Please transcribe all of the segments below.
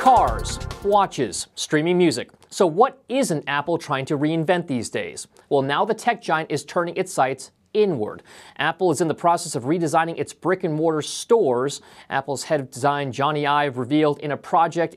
Cars, watches, streaming music. So what isn't Apple trying to reinvent these days? Well, now the tech giant is turning its sights inward. Apple is in the process of redesigning its brick-and-mortar stores. Apple's head of design, Johnny Ive, revealed that in a project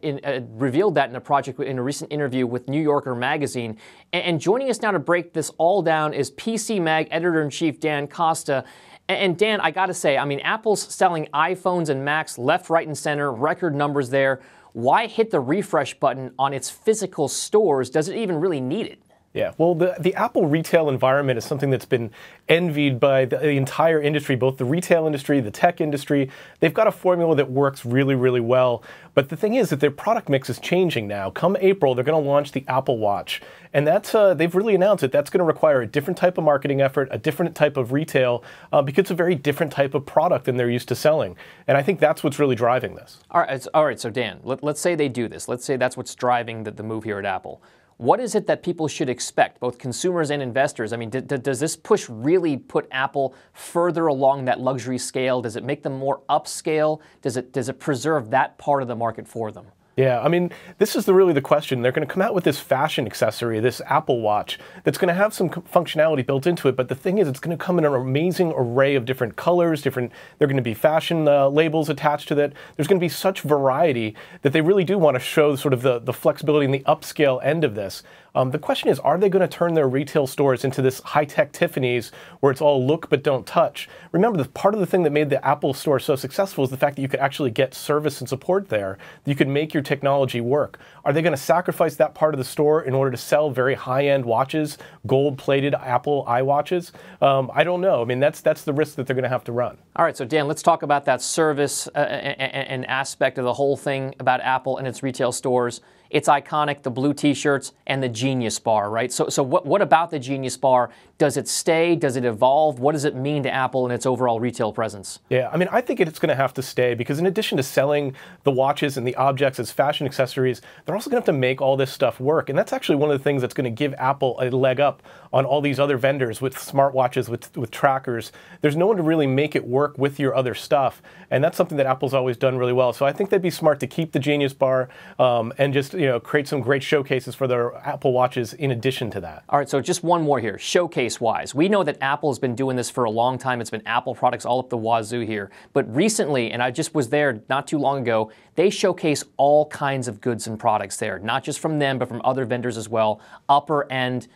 in a recent interview with New Yorker magazine. And joining us now to break this all down is PC Mag editor-in-chief Dan Costa. And Dan, I gotta say, I mean, Apple's selling iPhones and Macs left, right, and center, record numbers there. Why hit the refresh button on its physical stores? Does it even really need it? Yeah, well, the Apple retail environment is something that's been envied by the entire industry, both the retail industry, the tech industry. They've got a formula that works really, really well. But the thing is that their product mix is changing now. Come April, they're going to launch the Apple Watch. And that's they've really announced that that's going to require a different type of marketing effort, a different type of retail, because it's a very different type of product than they're used to selling. And I think that's what's really driving this. All right. So Dan, let's say they do this. Let's say that's what's driving the move here at Apple. What is it that people should expect, both consumers and investors? I mean, does this push really put Apple further along that luxury scale? Does it make them more upscale? Does it preserve that part of the market for them? Yeah, I mean, this is really the question. They're going to come out with this fashion accessory, this Apple Watch, that's going to have some functionality built into it. But the thing is, it's going to come in an amazing array of different colors, there are going to be fashion labels attached to that. There's going to be such variety that they really do want to show sort of the flexibility and the upscale end of this. The question is, are they going to turn their retail stores into this high-tech Tiffany's where it's all look but don't touch? Remember, part of the thing that made the Apple Store so successful is the fact that you could actually get service and support there, that you could make your technology work. Are they going to sacrifice that part of the store in order to sell very high-end watches, gold-plated Apple iWatches? I don't know. I mean, that's the risk that they're going to have to run. All right, so Dan, let's talk about that service and aspect of the whole thing about Apple and its retail stores. It's iconic, the blue T-shirts and the Genius Bar, right? So what about the Genius Bar? Does it stay? Does it evolve? What does it mean to Apple and its overall retail presence? Yeah, I mean, I think it's going to have to stay because in addition to selling the watches and the objects as fashion accessories, they're also going to have to make all this stuff work. And that's actually one of the things that's going to give Apple a leg up on all these other vendors with smartwatches, with trackers. There's no one to really make it work with your other stuff. And that's something that Apple's always done really well. So I think they'd be smart to keep the Genius Bar and just create some great showcases for their Apple Watches in addition to that. All right, so just one more here, showcase-wise. We know that Apple has been doing this for a long time. It's been Apple products all up the wazoo here. But recently, and I just was there not too long ago, they showcase all kinds of goods and products there, not just from them, but from other vendors as well, upper end,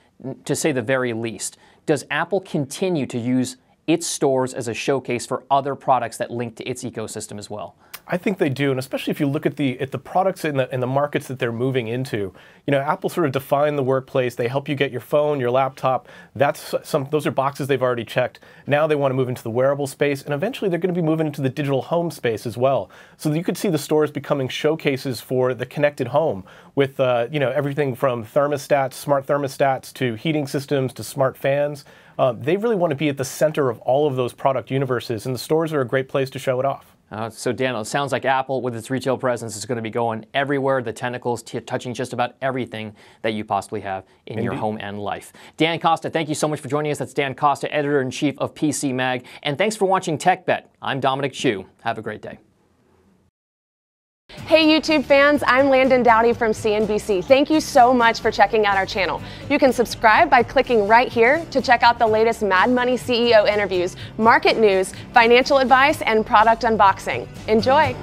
to say the very least. Does Apple continue to use its stores as a showcase for other products that link to its ecosystem as well? I think they do, and especially if you look at the products in the markets that they're moving into. Apple sort of defined the workplace. They help you get your phone, your laptop. Those are boxes they've already checked. Now they want to move into the wearable space, and eventually they're going to be moving into the digital home space as well. So you could see the stores becoming showcases for the connected home with everything from thermostats, smart thermostats, to heating systems, to smart fans. They really want to be at the center of all of those product universes, and the stores are a great place to show it off. So Dan, it sounds like Apple, with its retail presence, is going to be going everywhere, the tentacles touching just about everything that you possibly have in your home and life. Dan Costa, thank you so much for joining us. That's Dan Costa, editor-in-chief of PC Mag. And thanks for watching TechBet. I'm Dominic Chu. Have a great day. Hey YouTube fans, I'm Landon Dowdy from CNBC. Thank you so much for checking out our channel. You can subscribe by clicking right here to check out the latest Mad Money CEO interviews, market news, financial advice, and product unboxing. Enjoy!